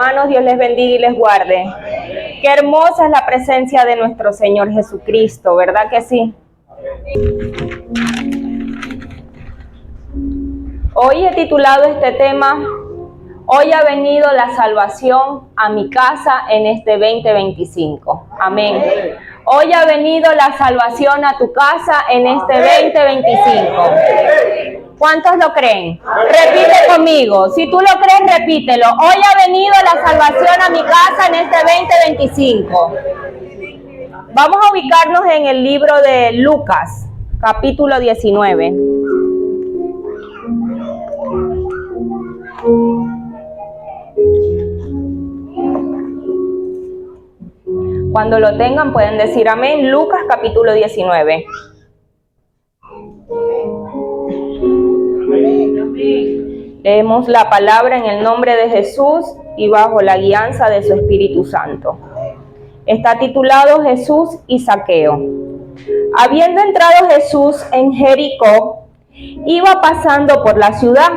Hermanos, Dios les bendiga y les guarde. Qué hermosa es la presencia de nuestro Señor Jesucristo, ¿verdad que sí? Hoy he titulado este tema, Hoy ha venido la salvación a mi casa en este 2025. Amén. Hoy ha venido la salvación a tu casa en este 2025. ¿Cuántos lo creen? Repite conmigo. Si tú lo crees, repítelo. Hoy ha venido la salvación a mi casa en este 2025. Vamos a ubicarnos en el libro de Lucas, capítulo 19. Cuando lo tengan pueden decir amén. Lucas capítulo 19. Leemos la palabra en el nombre de Jesús y bajo la guianza de su Espíritu Santo. Está titulado Jesús y Zaqueo. Habiendo entrado Jesús en Jericó, iba pasando por la ciudad,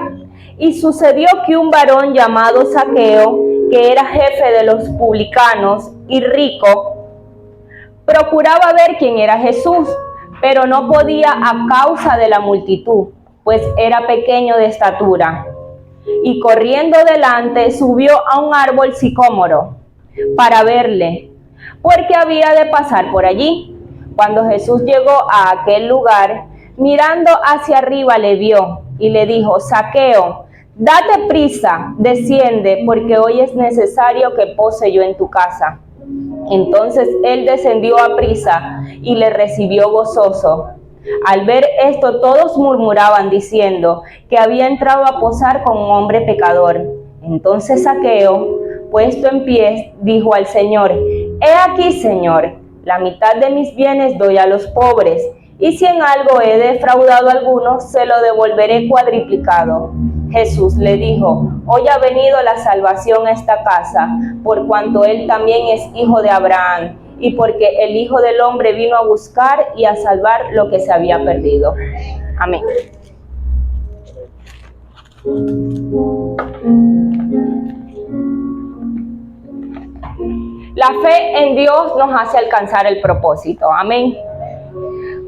y sucedió que un varón llamado Zaqueo, que era jefe de los publicanos y rico, procuraba ver quién era Jesús, pero no podía a causa de la multitud, pues era pequeño de estatura. Y corriendo delante, subió a un árbol sicómoro para verle, porque había de pasar por allí. Cuando Jesús llegó a aquel lugar, mirando hacia arriba le vio y le dijo: Zaqueo, date prisa, desciende, porque hoy es necesario que pose yo en tu casa. Entonces él descendió a prisa y le recibió gozoso. Al ver esto, todos murmuraban diciendo que había entrado a posar con un hombre pecador. Entonces Zaqueo, puesto en pie, dijo al Señor: He aquí, Señor, la mitad de mis bienes doy a los pobres, y si en algo he defraudado a alguno, se lo devolveré cuadriplicado. Jesús le dijo: Hoy ha venido la salvación a esta casa, por cuanto él también es hijo de Abraham, y porque el Hijo del Hombre vino a buscar y a salvar lo que se había perdido. Amén. La fe en Dios nos hace alcanzar el propósito. Amén.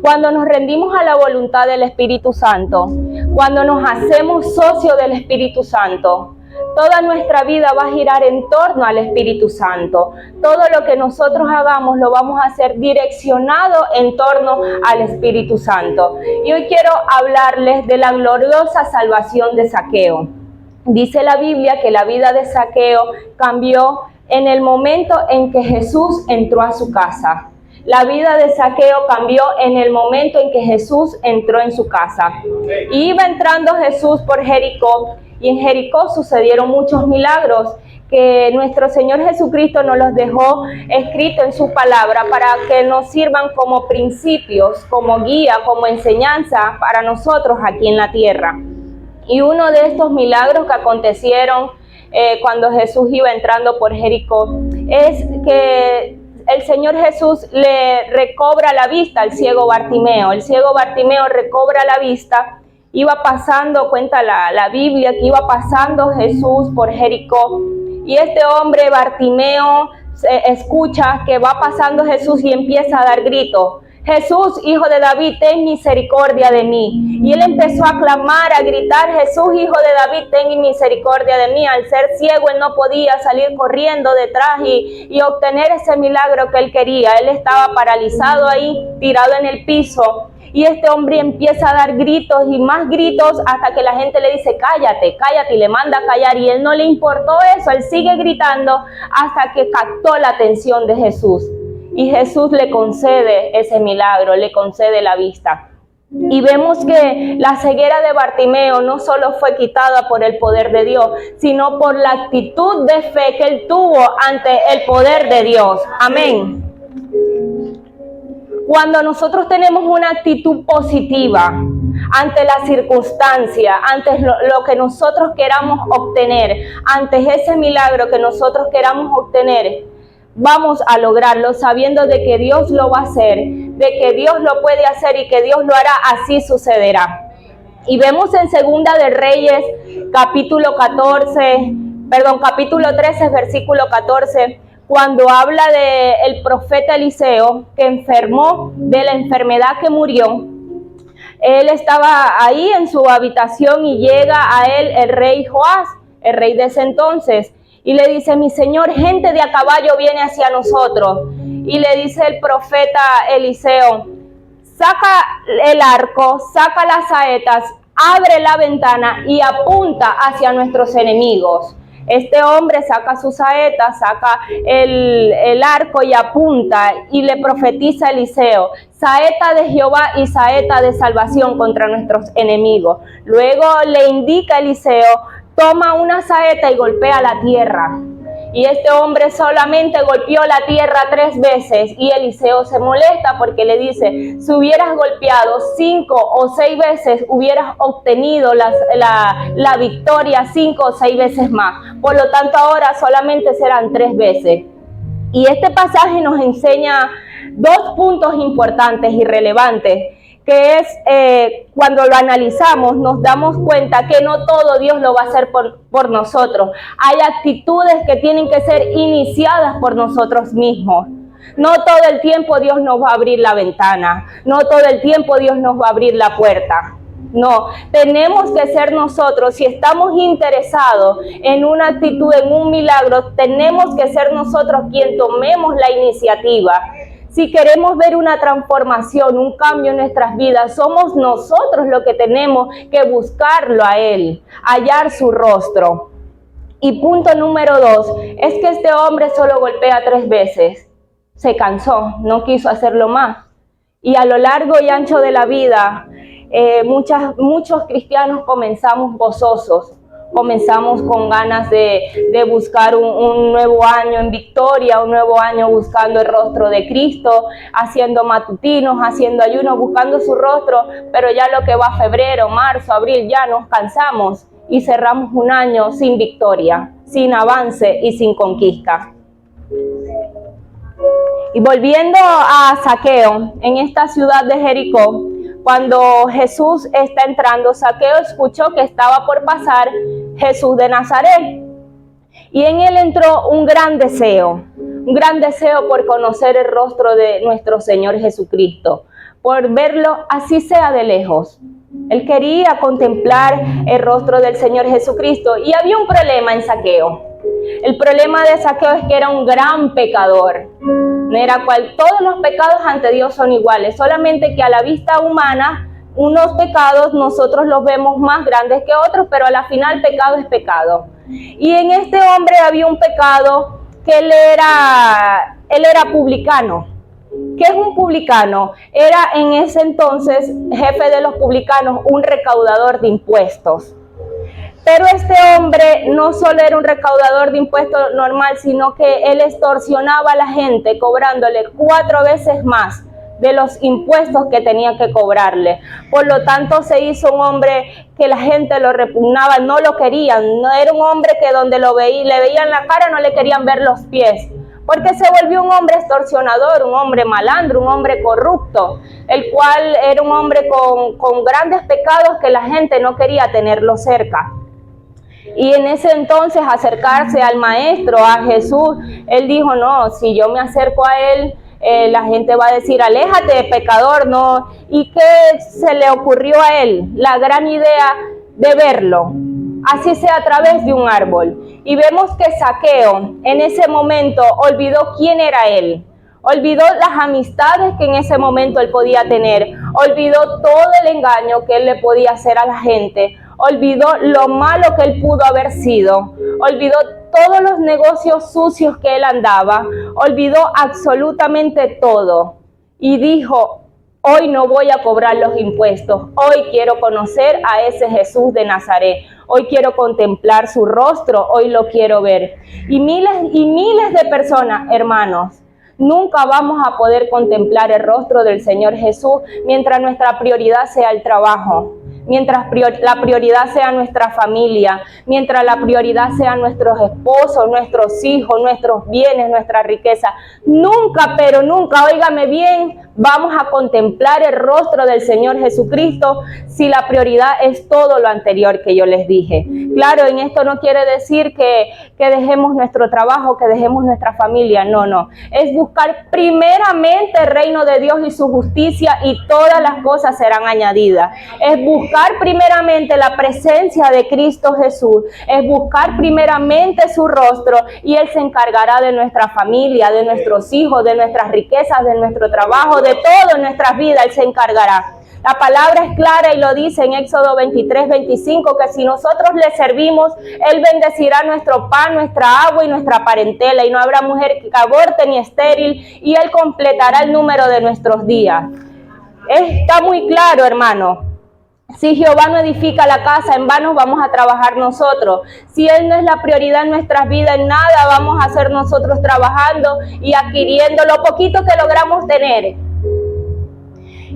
Cuando nos rendimos a la voluntad del Espíritu Santo, cuando nos hacemos socios del Espíritu Santo, toda nuestra vida va a girar en torno al Espíritu Santo. Todo lo que nosotros hagamos lo vamos a hacer direccionado en torno al Espíritu Santo. Y hoy quiero hablarles de la gloriosa salvación de Zaqueo. Dice la Biblia que la vida de Zaqueo cambió en el momento en que Jesús entró a su casa. La vida de Zaqueo cambió en el momento en que Jesús entró en su casa. Y iba entrando Jesús por Jericó, y en Jericó sucedieron muchos milagros que nuestro Señor Jesucristo nos los dejó escrito en su palabra para que nos sirvan como principios, como guía, como enseñanza para nosotros aquí en la tierra. Y uno de estos milagros que acontecieron cuando Jesús iba entrando por Jericó es que el Señor Jesús le recobra la vista al ciego Bartimeo. El ciego Bartimeo recobra la vista. Iba pasando, cuenta la Biblia, que iba pasando Jesús por Jericó. Y este hombre Bartimeo escucha que va pasando Jesús y empieza a dar gritos: Jesús, hijo de David, ten misericordia de mí. Y él empezó a clamar, a gritar: Jesús, hijo de David, ten misericordia de mí. Al ser ciego, él no podía salir corriendo detrás y obtener ese milagro que él quería. Él estaba paralizado ahí, tirado en el piso. Y este hombre empieza a dar gritos y más gritos hasta que la gente le dice: cállate, cállate, y le manda a callar. Y él no le importó eso, él sigue gritando hasta que captó la atención de Jesús. Y Jesús le concede ese milagro, le concede la vista. Y vemos que la ceguera de Bartimeo no solo fue quitada por el poder de Dios, sino por la actitud de fe que él tuvo ante el poder de Dios. Amén. Cuando nosotros tenemos una actitud positiva ante la circunstancia, ante lo que nosotros queramos obtener, ante ese milagro que nosotros queramos obtener, vamos a lograrlo sabiendo de que Dios lo va a hacer, de que Dios lo puede hacer y que Dios lo hará, así sucederá. Y vemos en Segunda de Reyes, capítulo 14, capítulo 13, versículo 14, cuando habla del profeta Eliseo que enfermó de la enfermedad que murió. Él estaba ahí en su habitación y llega a él el rey Joás, el rey de ese entonces, y le dice: mi señor, gente de a caballo viene hacia nosotros. Y le dice el profeta Eliseo: saca el arco, saca las saetas, abre la ventana y apunta hacia nuestros enemigos. Este hombre saca sus saetas, saca el arco y apunta, y le profetiza a Eliseo: saeta de Jehová y saeta de salvación contra nuestros enemigos. Luego le indica a Eliseo: toma una saeta y golpea la tierra. Y este hombre solamente golpeó la tierra 3 veces, y Eliseo se molesta porque le dice: si hubieras golpeado 5 o 6 veces, hubieras obtenido la victoria 5 o 6 veces más. Por lo tanto, ahora solamente serán 3 veces. Y este pasaje nos enseña 2 puntos importantes y relevantes, que es cuando lo analizamos nos damos cuenta que no todo Dios lo va a hacer por nosotros. Hay actitudes que tienen que ser iniciadas por nosotros mismos. No todo el tiempo Dios nos va a abrir la ventana, no todo el tiempo Dios nos va a abrir la puerta. No, tenemos que ser nosotros. Si estamos interesados en una actitud, en un milagro, tenemos que ser nosotros quien tomemos la iniciativa. Si queremos ver una transformación, un cambio en nuestras vidas, somos nosotros los que tenemos que buscarlo a Él, hallar su rostro. Y punto número 2, es que este hombre solo golpea 3 veces. Se cansó, no quiso hacerlo más. Y a lo largo y ancho de la vida, muchos cristianos comenzamos gozosos. Comenzamos con ganas de buscar un nuevo año en victoria, un nuevo año buscando el rostro de Cristo, haciendo matutinos, haciendo ayunos, buscando su rostro, pero ya lo que va febrero, marzo, abril, ya nos cansamos y cerramos un año sin victoria, sin avance y sin conquista. Y volviendo a Zaqueo, en esta ciudad de Jericó, cuando Jesús está entrando, Zaqueo escuchó que estaba por pasar Jesús de Nazaret. Y en él entró un gran deseo por conocer el rostro de nuestro Señor Jesucristo, por verlo así sea de lejos. Él quería contemplar el rostro del Señor Jesucristo. Y había un problema en Zaqueo. El problema de Zaqueo es que era un gran pecador. No era cual, todos los pecados ante Dios son iguales, solamente que a la vista humana, unos pecados nosotros los vemos más grandes que otros, pero a la final pecado es pecado. Y en este hombre había un pecado que él era publicano. ¿Qué es un publicano? Era en ese entonces, jefe de los publicanos, un recaudador de impuestos. Pero este hombre no solo era un recaudador de impuestos normal, sino que él extorsionaba a la gente cobrándole 4 veces más de los impuestos que tenía que cobrarle. Por lo tanto, se hizo un hombre que la gente lo repugnaba, no lo querían. No era un hombre que donde le veían la cara no le querían ver los pies, porque se volvió un hombre extorsionador, un hombre malandro, un hombre corrupto, el cual era un hombre con grandes pecados que la gente no quería tenerlo cerca. Y en ese entonces acercarse al maestro, a Jesús, él dijo: no, si yo me acerco a él, la gente va a decir: aléjate, pecador, no. ¿Y qué se le ocurrió a él? La gran idea de verlo, así sea a través de un árbol. Y vemos que Zaqueo en ese momento olvidó quién era él, olvidó las amistades que en ese momento él podía tener, olvidó todo el engaño que él le podía hacer a la gente, olvidó lo malo que él pudo haber sido, olvidó todos los negocios sucios que él andaba, olvidó absolutamente todo y dijo: hoy no voy a cobrar los impuestos, hoy quiero conocer a ese Jesús de Nazaret, hoy quiero contemplar su rostro, hoy lo quiero ver. Y miles de personas, hermanos, nunca vamos a poder contemplar el rostro del Señor Jesús mientras nuestra prioridad sea el trabajo, mientras la prioridad sea nuestra familia, mientras la prioridad sean nuestros esposos, nuestros hijos, nuestros bienes, nuestra riqueza. Nunca, pero nunca, óigame bien, vamos a contemplar el rostro del Señor Jesucristo si la prioridad es todo lo anterior que yo les dije. Claro, en esto no quiere decir que dejemos nuestro trabajo, que dejemos nuestra familia, no. Es buscar primeramente el reino de Dios y su justicia y todas las cosas serán añadidas. Es buscar primeramente la presencia de Cristo Jesús, es buscar primeramente su rostro y Él se encargará de nuestra familia, de nuestros hijos, de nuestras riquezas, de nuestro trabajo, de todo en nuestras vidas Él se encargará. La palabra es clara y lo dice en Éxodo 23:25, que si nosotros le servimos, Él bendecirá nuestro pan, nuestra agua y nuestra parentela, y no habrá mujer que aborte ni estéril, y Él completará el número de nuestros días. Está muy claro, hermano. Si Jehová no edifica la casa, en vano vamos a trabajar nosotros. Si Él no es la prioridad en nuestras vidas, en nada vamos a hacer nosotros trabajando y adquiriendo lo poquito que logramos tener.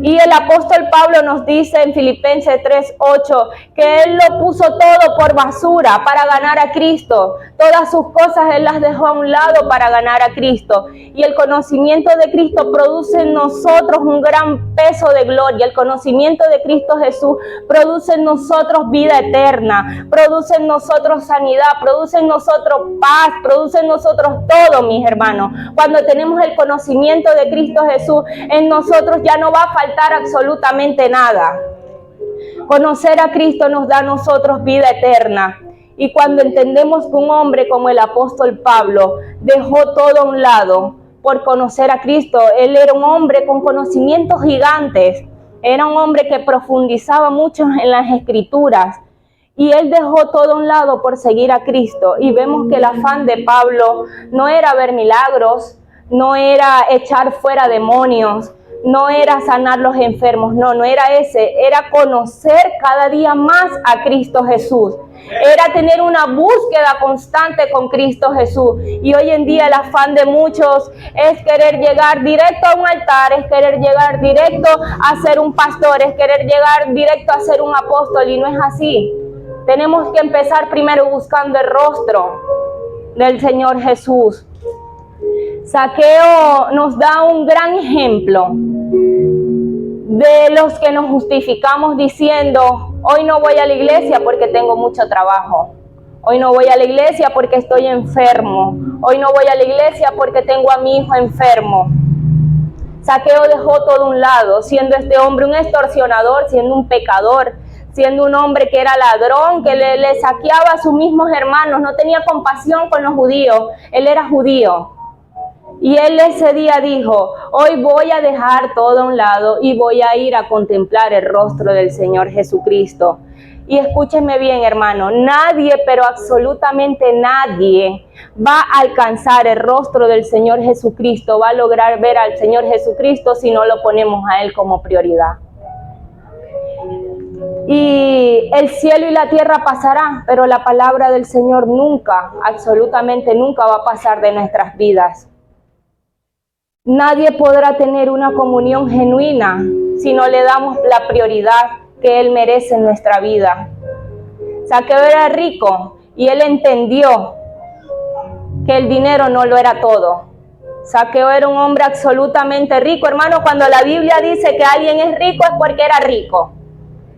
Y el apóstol Pablo nos dice en Filipenses 3:8 que Él lo puso todo por basura para ganar a Cristo. Todas sus cosas Él las dejó a un lado para ganar a Cristo. Y el conocimiento de Cristo produce en nosotros un gran peso de gloria. El conocimiento de Cristo Jesús produce en nosotros vida eterna, produce en nosotros sanidad, produce en nosotros paz, produce en nosotros todo, mis hermanos. Cuando tenemos el conocimiento de Cristo Jesús, en nosotros ya no va a faltar absolutamente nada. Conocer a Cristo nos da a nosotros vida eterna. Y cuando entendemos que un hombre como el apóstol Pablo dejó todo a un lado por conocer a Cristo, él era un hombre con conocimientos gigantes, era un hombre que profundizaba mucho en las escrituras, y él dejó todo a un lado por seguir a Cristo. Y vemos que el afán de Pablo no era ver milagros, no era echar fuera demonios, no era sanar los enfermos, no era ese, era conocer cada día más a Cristo Jesús, era tener una búsqueda constante con Cristo Jesús. Y hoy en día el afán de muchos es querer llegar directo a un altar, es querer llegar directo a ser un pastor, es querer llegar directo a ser un apóstol, y no es así. Tenemos que empezar primero buscando el rostro del Señor Jesús. Zaqueo nos da un gran ejemplo de los que nos justificamos diciendo: hoy no voy a la iglesia porque tengo mucho trabajo, hoy no voy a la iglesia porque estoy enfermo, hoy no voy a la iglesia porque tengo a mi hijo enfermo. Zaqueo dejó todo a un lado, siendo este hombre un extorsionador, siendo un pecador, siendo un hombre que era ladrón, que le saqueaba a sus mismos hermanos, no tenía compasión con los judíos, él era judío. Y él ese día dijo: hoy voy a dejar todo a un lado y voy a ir a contemplar el rostro del Señor Jesucristo. Y escúchenme bien, hermano, nadie, pero absolutamente nadie va a alcanzar el rostro del Señor Jesucristo, va a lograr ver al Señor Jesucristo si no lo ponemos a Él como prioridad. Y el cielo y la tierra pasarán, pero la palabra del Señor nunca, absolutamente nunca va a pasar de nuestras vidas. Nadie podrá tener una comunión genuina si no le damos la prioridad que Él merece en nuestra vida. Zaqueo era rico y él entendió que el dinero no lo era todo. Zaqueo era un hombre absolutamente rico. Hermano, cuando la Biblia dice que alguien es rico es porque era rico.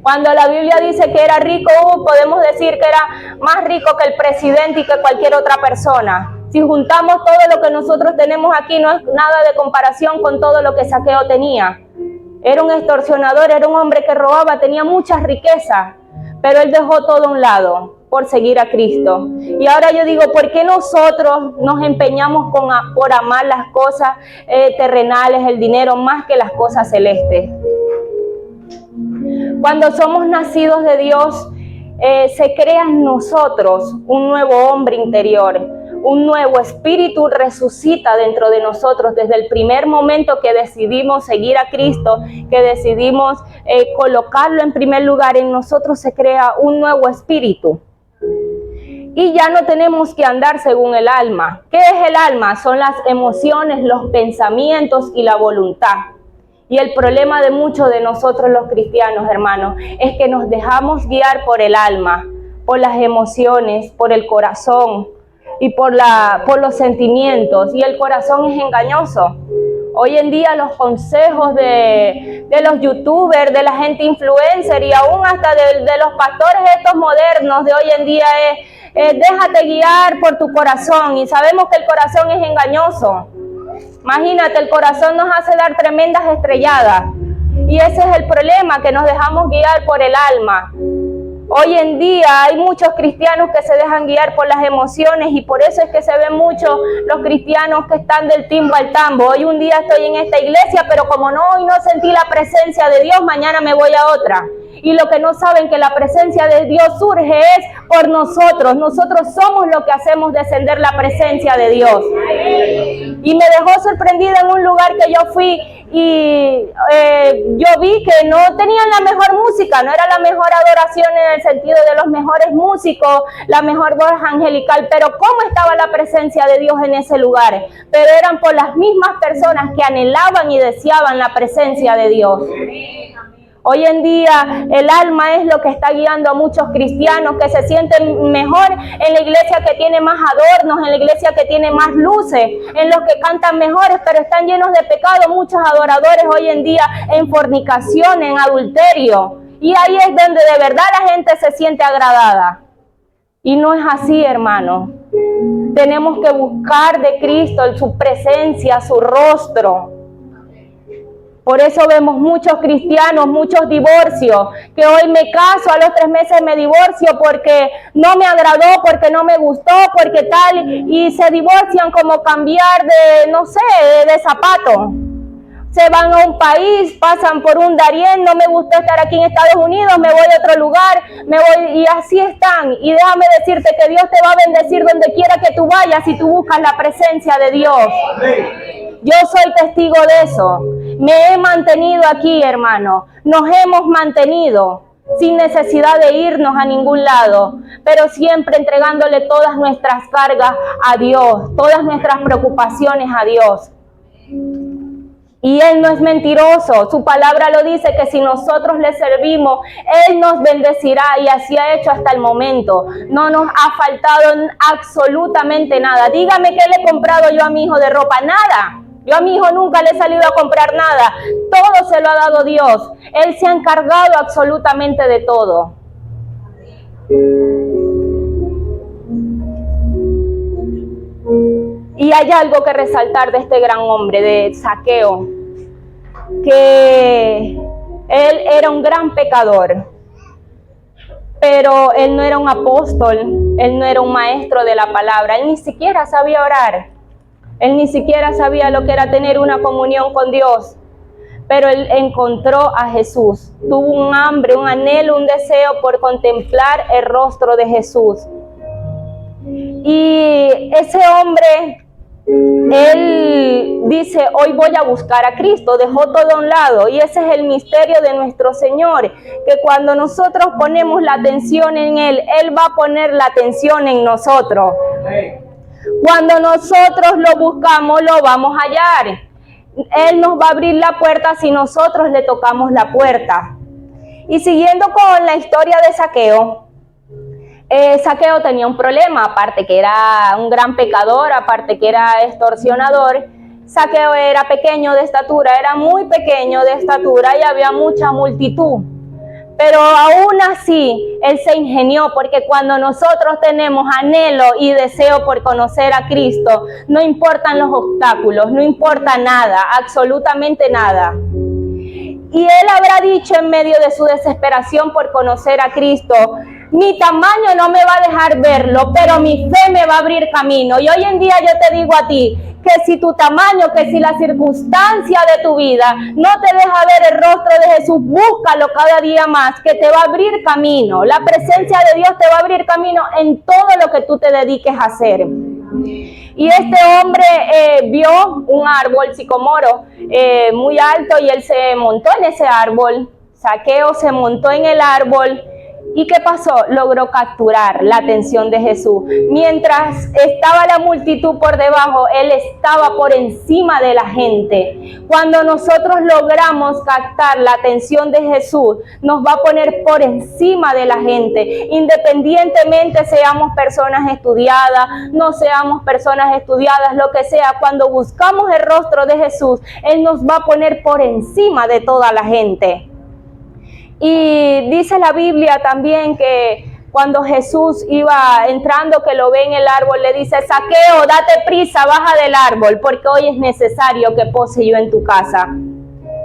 Cuando la Biblia dice que era rico, podemos decir que era más rico que el presidente y que cualquier otra persona. Si juntamos todo lo que nosotros tenemos aquí, no es nada de comparación con todo lo que Zaqueo tenía. Era un extorsionador, era un hombre que robaba, tenía muchas riquezas, pero él dejó todo a un lado por seguir a Cristo. Y ahora yo digo, ¿por qué nosotros nos empeñamos por amar las cosas terrenales, el dinero, más que las cosas celestes? Cuando somos nacidos de Dios, se crea en nosotros un nuevo hombre interior. Un nuevo espíritu resucita dentro de nosotros desde el primer momento que decidimos seguir a Cristo, que decidimos colocarlo en primer lugar. En nosotros se crea un nuevo espíritu. Y ya no tenemos que andar según el alma. ¿Qué es el alma? Son las emociones, los pensamientos y la voluntad. Y el problema de muchos de nosotros los cristianos, hermanos, es que nos dejamos guiar por el alma, por las emociones, por el corazón y por los sentimientos. Y el corazón es engañoso. Hoy en día los consejos de los youtubers, de la gente influencer y aún hasta de los pastores estos modernos de hoy en día es déjate guiar por tu corazón, y sabemos que el corazón es engañoso. Imagínate, el corazón nos hace dar tremendas estrelladas y ese es el problema, que nos dejamos guiar por el alma. Hoy en día hay muchos cristianos que se dejan guiar por las emociones y por eso es que se ven muchos los cristianos que están del timbo al tambo. Hoy un día estoy en esta iglesia, pero como hoy no sentí la presencia de Dios, mañana me voy a otra. Y lo que no saben, que la presencia de Dios surge es por nosotros. Nosotros somos los que hacemos descender la presencia de Dios. Y me dejó sorprendida en un lugar que yo fui y yo vi que no tenían la mejor música, no era la mejor adoración en el sentido de los mejores músicos, la mejor voz angelical, pero cómo estaba la presencia de Dios en ese lugar. Pero eran por las mismas personas que anhelaban y deseaban la presencia de Dios. Hoy en día el alma es lo que está guiando a muchos cristianos que se sienten mejor en la iglesia que tiene más adornos, en la iglesia que tiene más luces, en los que cantan mejores, pero están llenos de pecado muchos adoradores hoy en día en fornicación, en adulterio. Y ahí es donde de verdad la gente se siente agradada. Y no es así, hermano. Tenemos que buscar de Cristo su presencia, su rostro. Por eso vemos muchos cristianos, muchos divorcios, que hoy me caso, a los 3 meses me divorcio porque no me agradó, porque no me gustó, porque tal, y se divorcian como cambiar de, no sé, de zapato. Se van a un país, pasan por un Darién, no me gustó estar aquí en Estados Unidos, me voy a otro lugar, y así están. Y déjame decirte que Dios te va a bendecir donde quiera que tú vayas si tú buscas la presencia de Dios. Yo soy testigo de eso. Me he mantenido aquí, hermano. Nos hemos mantenido sin necesidad de irnos a ningún lado, pero siempre entregándole todas nuestras cargas a Dios, todas nuestras preocupaciones a Dios. Y Él no es mentiroso, su palabra lo dice, que si nosotros le servimos, Él nos bendecirá, y así ha hecho hasta el momento. No nos ha faltado absolutamente nada. Dígame qué le he comprado yo a mi hijo de ropa, nada. Yo a mi hijo nunca le he salido a comprar nada, todo se lo ha dado Dios. Él se ha encargado absolutamente de todo. Y hay algo que resaltar de este gran hombre, de Zaqueo, que él era un gran pecador, pero él no era un apóstol, él no era un maestro de la palabra, él ni siquiera sabía orar, él ni siquiera sabía lo que era tener una comunión con Dios, pero él encontró a Jesús, tuvo un hambre, un anhelo, un deseo por contemplar el rostro de Jesús. Y ese hombre, él dice, hoy voy a buscar a Cristo, dejó todo a un lado, y ese es el misterio de nuestro Señor, que cuando nosotros ponemos la atención en Él, Él va a poner la atención en nosotros. Cuando nosotros lo buscamos, lo vamos a hallar. Él nos va a abrir la puerta si nosotros le tocamos la puerta. Y siguiendo con la historia de Zaqueo, Zaqueo tenía un problema, aparte que era un gran pecador, aparte que era extorsionador. Zaqueo era pequeño de estatura, era muy pequeño de estatura y había mucha multitud. Pero aún así, él se ingenió, porque cuando nosotros tenemos anhelo y deseo por conocer a Cristo, no importan los obstáculos, no importa nada, absolutamente nada. Y él habrá dicho en medio de su desesperación por conocer a Cristo, mi tamaño no me va a dejar verlo, pero mi fe me va a abrir camino. Y hoy en día yo te digo a ti, que si tu tamaño, que si la circunstancia de tu vida no te deja ver el rostro de Jesús, búscalo cada día más, que te va a abrir camino. La presencia de Dios te va a abrir camino en todo lo que tú te dediques a hacer. Y este hombre vio un árbol sicomoro muy alto y él se montó en ese árbol. Zaqueo se montó en el árbol ¿Y qué pasó? Logró capturar la atención de Jesús. Mientras estaba la multitud por debajo, Él estaba por encima de la gente. Cuando nosotros logramos captar la atención de Jesús, nos va a poner por encima de la gente. Independientemente seamos personas estudiadas, no seamos personas estudiadas, lo que sea, cuando buscamos el rostro de Jesús, Él nos va a poner por encima de toda la gente. Y dice la Biblia también que cuando Jesús iba entrando, que lo ve en el árbol, le dice: Zaqueo, date prisa, baja del árbol, porque hoy es necesario que pose yo en tu casa.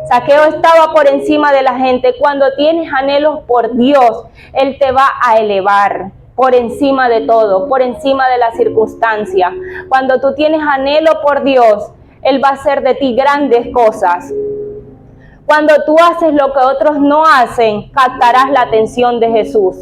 Zaqueo estaba por encima de la gente. Cuando tienes anhelos por Dios, Él te va a elevar por encima de todo, por encima de las circunstancias. Cuando tú tienes anhelo por Dios, Él va a hacer de ti grandes cosas. Cuando tú haces lo que otros no hacen, captarás la atención de Jesús.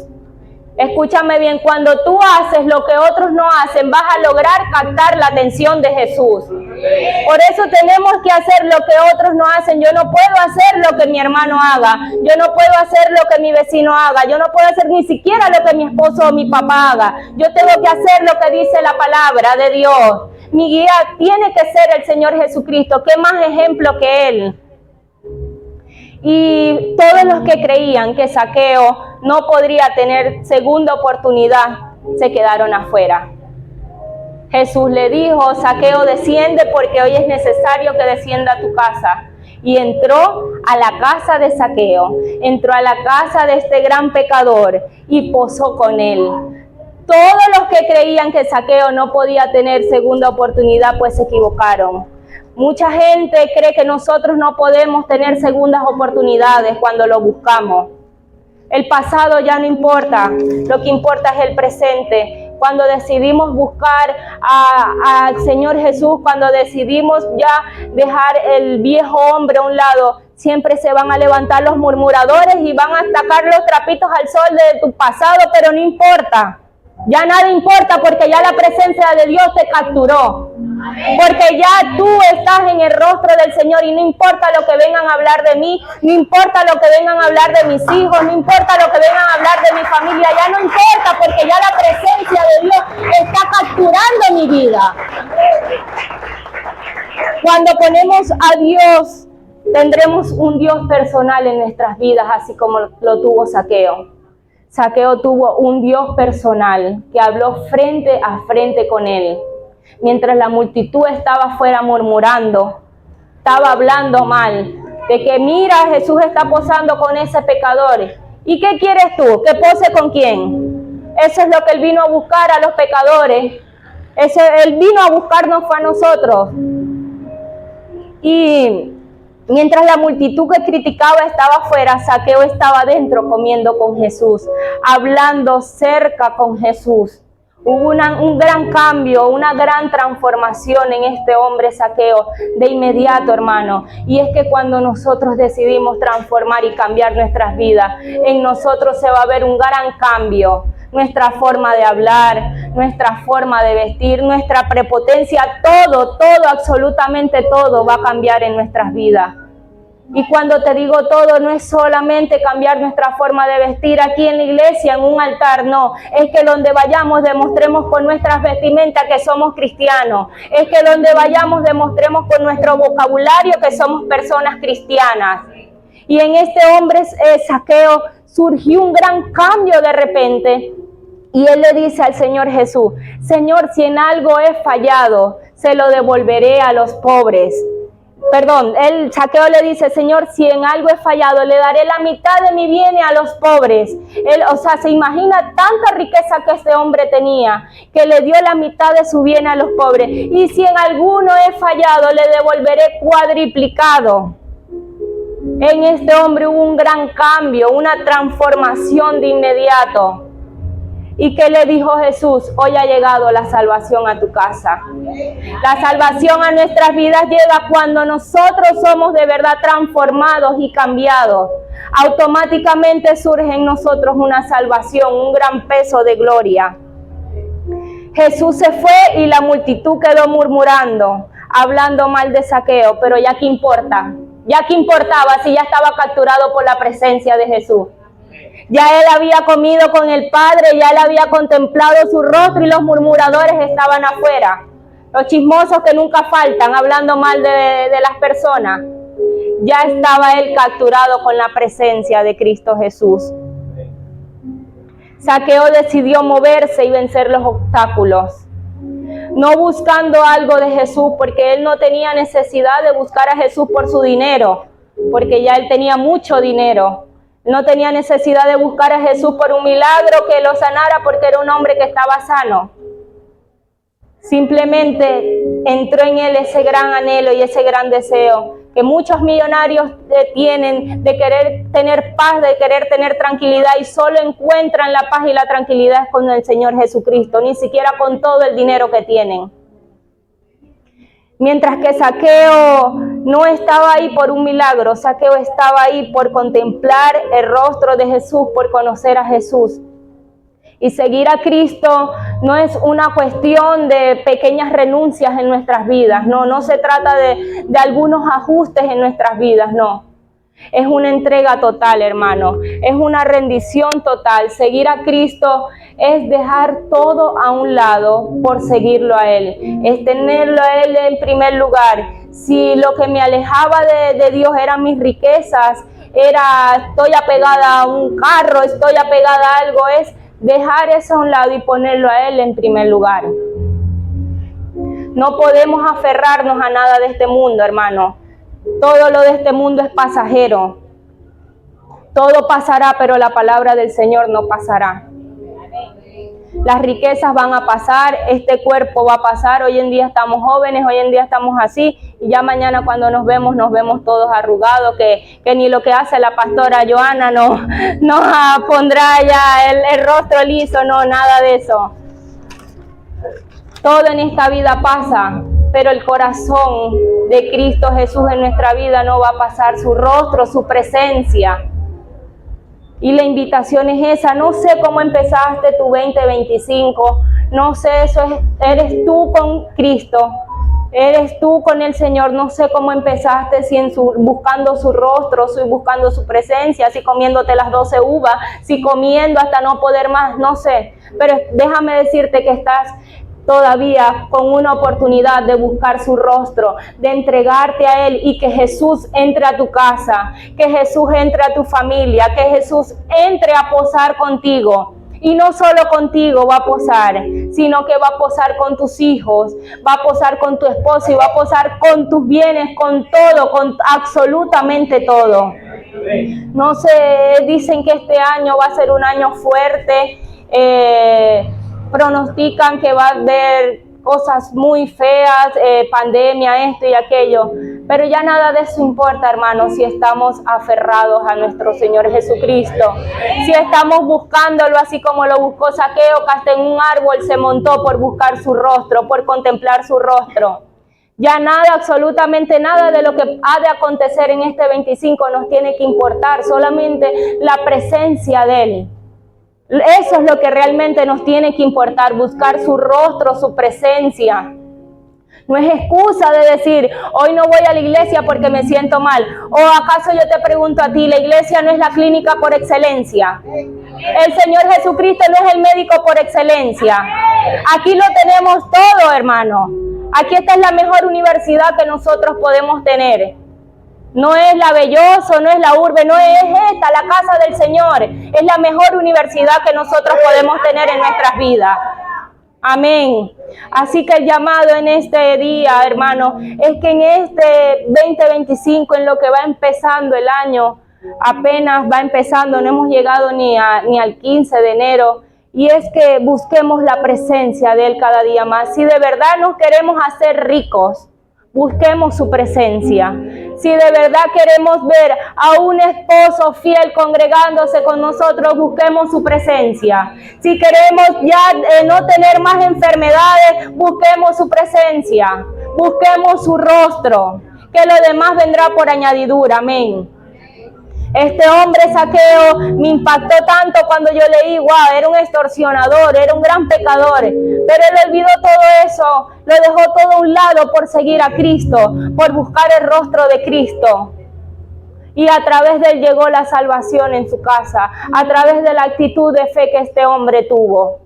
Escúchame bien, cuando tú haces lo que otros no hacen, vas a lograr captar la atención de Jesús. Por eso tenemos que hacer lo que otros no hacen. Yo no puedo hacer lo que mi hermano haga. Yo no puedo hacer lo que mi vecino haga. Yo no puedo hacer ni siquiera lo que mi esposo o mi papá haga. Yo tengo que hacer lo que dice la palabra de Dios. Mi guía tiene que ser el Señor Jesucristo. ¿Qué más ejemplo que Él? Y todos los que creían que Zaqueo no podría tener segunda oportunidad, se quedaron afuera. Jesús le dijo: Zaqueo, desciende, porque hoy es necesario que descienda a tu casa. Y entró a la casa de Zaqueo, entró a la casa de este gran pecador y posó con él. Todos los que creían que Zaqueo no podía tener segunda oportunidad, pues se equivocaron. Mucha gente cree que nosotros no podemos tener segundas oportunidades cuando lo buscamos. El pasado ya no importa, lo que importa es el presente. Cuando decidimos buscar al Señor Jesús, cuando decidimos ya dejar el viejo hombre a un lado, siempre se van a levantar los murmuradores y van a sacar los trapitos al sol de tu pasado, pero no importa. Ya nada importa, porque ya la presencia de Dios te capturó. Porque ya tú estás en el rostro del Señor y no importa lo que vengan a hablar de mí, no importa lo que vengan a hablar de mis hijos, no importa lo que vengan a hablar de mi familia, ya no importa, porque ya la presencia de Dios está capturando mi vida. Cuando ponemos a Dios, tendremos un Dios personal en nuestras vidas, así como lo tuvo Zaqueo. Zaqueo tuvo un Dios personal que habló frente a frente con él. Mientras la multitud estaba afuera murmurando, estaba hablando mal, de que mira, Jesús está posando con ese pecador. ¿Y qué quieres tú? ¿Que pose con quién? Eso es lo que Él vino a buscar, a los pecadores. Él vino a buscarnos, fue a nosotros. Y mientras la multitud que criticaba estaba afuera, Zaqueo estaba adentro comiendo con Jesús, hablando cerca con Jesús. Hubo un gran cambio, una gran transformación en este hombre Zaqueo de inmediato, hermano. Y es que cuando nosotros decidimos transformar y cambiar nuestras vidas, en nosotros se va a ver un gran cambio. Nuestra forma de hablar, nuestra forma de vestir, nuestra prepotencia, todo, absolutamente todo va a cambiar en nuestras vidas. Y cuando te digo todo, no es solamente cambiar nuestra forma de vestir aquí en la iglesia, en un altar, no. Es que donde vayamos demostremos con nuestras vestimentas que somos cristianos. Es que donde vayamos demostremos con nuestro vocabulario que somos personas cristianas. Y en este hombre Zaqueo surgió un gran cambio de repente. Y él le dice al Señor Jesús: Señor, si en algo he fallado, se lo devolveré a los pobres. El Zaqueo le dice: Señor, si en algo he fallado, le daré la mitad de mi bien a los pobres. Él, se imagina tanta riqueza que este hombre tenía, que le dio la mitad de su bien a los pobres. Y si en alguno he fallado, le devolveré cuadriplicado. En este hombre hubo un gran cambio, una transformación de inmediato. ¿Y qué le dijo Jesús? Hoy ha llegado la salvación a tu casa. La salvación a nuestras vidas llega cuando nosotros somos de verdad transformados y cambiados. Automáticamente surge en nosotros una salvación, un gran peso de gloria. Jesús se fue y la multitud quedó murmurando, hablando mal de Zaqueo, pero ya qué importa. Ya qué importaba si ya estaba capturado por la presencia de Jesús. Ya él había comido con el Padre, ya él había contemplado su rostro y los murmuradores estaban afuera. Los chismosos que nunca faltan, hablando mal de las personas. Ya estaba él capturado con la presencia de Cristo Jesús. Zaqueo decidió moverse y vencer los obstáculos. No buscando algo de Jesús, porque él no tenía necesidad de buscar a Jesús por su dinero, porque ya él tenía mucho dinero. No tenía necesidad de buscar a Jesús por un milagro que lo sanara, porque era un hombre que estaba sano. Simplemente entró en él ese gran anhelo y ese gran deseo que muchos millonarios tienen, de querer tener paz, de querer tener tranquilidad, y solo encuentran la paz y la tranquilidad con el Señor Jesucristo, ni siquiera con todo el dinero que tienen. Mientras que Zaqueo no estaba ahí por un milagro, Zaqueo estaba ahí por contemplar el rostro de Jesús, por conocer a Jesús. Y seguir a Cristo no es una cuestión de pequeñas renuncias en nuestras vidas, no se trata de algunos ajustes en nuestras vidas, no. Es una entrega total, hermano, es una rendición total. Seguir a Cristo es dejar todo a un lado por seguirlo a Él, es tenerlo a Él en primer lugar. Si lo que me alejaba de Dios eran mis riquezas, estoy apegada a un carro, estoy apegada a algo, es dejar eso a un lado y ponerlo a Él en primer lugar. No podemos aferrarnos a nada de este mundo, hermano. Todo lo de este mundo es pasajero. Todo pasará, pero la palabra del Señor no pasará. Las riquezas van a pasar, este cuerpo va a pasar. Hoy en día estamos jóvenes, hoy en día estamos así, y ya mañana cuando nos vemos todos arrugados, que ni lo que hace la pastora Joana nos pondrá ya el rostro liso, no, nada de eso. Todo en esta vida pasa, pero el corazón de Cristo Jesús en nuestra vida no va a pasar, su rostro, su presencia. Y la invitación es esa. No sé cómo empezaste tu 2025, no sé, eres tú con Cristo, eres tú con el Señor. No sé cómo empezaste, si buscando su rostro, si buscando su presencia, si comiéndote las 12 uvas, si comiendo hasta no poder más, no sé. Pero déjame decirte que estás todavía con una oportunidad de buscar su rostro, de entregarte a Él, y que Jesús entre a tu casa, que Jesús entre a tu familia, que Jesús entre a posar contigo. Y no solo contigo va a posar, sino que va a posar con tus hijos, va a posar con tu esposo, y va a posar con tus bienes, con todo, con absolutamente todo. No sé, dicen que este año va a ser un año fuerte, pronostican que va a haber cosas muy feas, pandemia, esto y aquello, pero ya nada de eso importa, hermanos, si estamos aferrados a nuestro Señor Jesucristo, si estamos buscándolo así como lo buscó Zaqueo, que hasta en un árbol se montó por buscar su rostro, por contemplar su rostro. Ya nada, absolutamente nada de lo que ha de acontecer en este 25 nos tiene que importar, solamente la presencia de Él. Eso es lo que realmente nos tiene que importar, buscar su rostro, su presencia. No es excusa de decir, hoy no voy a la iglesia porque me siento mal. ¿O acaso yo te pregunto a ti, la iglesia no es la clínica por excelencia? El Señor Jesucristo no es el médico por excelencia. Aquí lo tenemos todo, hermano. Aquí esta es la mejor universidad que nosotros podemos tener. No es la Belloso, no es la Urbe, no es esta, la casa del Señor. Es la mejor universidad que nosotros podemos tener en nuestras vidas. Amén. Así que el llamado en este día, hermano, es que en este 2025, en lo que va empezando el año, apenas va empezando, no hemos llegado ni al 15 de enero, y es que busquemos la presencia de Él cada día más. Si de verdad nos queremos hacer ricos, busquemos su presencia. Si de verdad queremos ver a un esposo fiel congregándose con nosotros, busquemos su presencia. Si queremos ya no tener más enfermedades, busquemos su presencia. Busquemos su rostro, que lo demás vendrá por añadidura. Amén. Este hombre Zaqueo me impactó tanto cuando yo leí, wow, era un extorsionador, era un gran pecador, pero él olvidó todo eso, lo dejó todo a un lado por seguir a Cristo, por buscar el rostro de Cristo. Y a través de él llegó la salvación en su casa, a través de la actitud de fe que este hombre tuvo.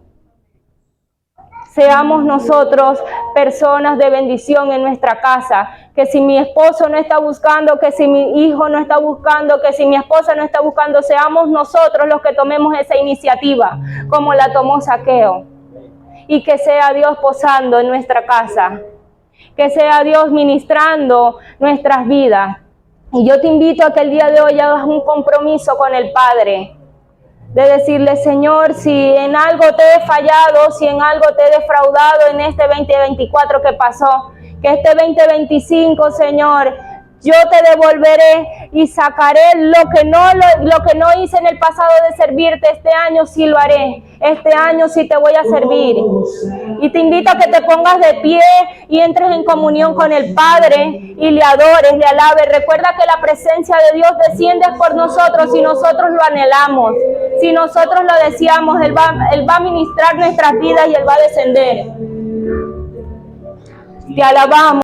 Seamos nosotros personas de bendición en nuestra casa, que si mi esposo no está buscando, que si mi hijo no está buscando, que si mi esposa no está buscando, seamos nosotros los que tomemos esa iniciativa, como la tomó Zaqueo. Y que sea Dios posando en nuestra casa, que sea Dios ministrando nuestras vidas. Y yo te invito a que el día de hoy hagas un compromiso con el Padre, de decirle: Señor, si en algo te he fallado, si en algo te he defraudado en este 2024 que pasó, que este 2025, Señor, yo te devolveré y sacaré lo que no hice en el pasado de servirte. Este año sí lo haré, este año sí te voy a servir. Y te invito a que te pongas de pie y entres en comunión con el Padre y le adores, le alabes. Recuerda que la presencia de Dios desciende por nosotros si nosotros lo anhelamos, si nosotros lo deseamos. Él va a ministrar nuestras vidas y Él va a descender. Te alabamos.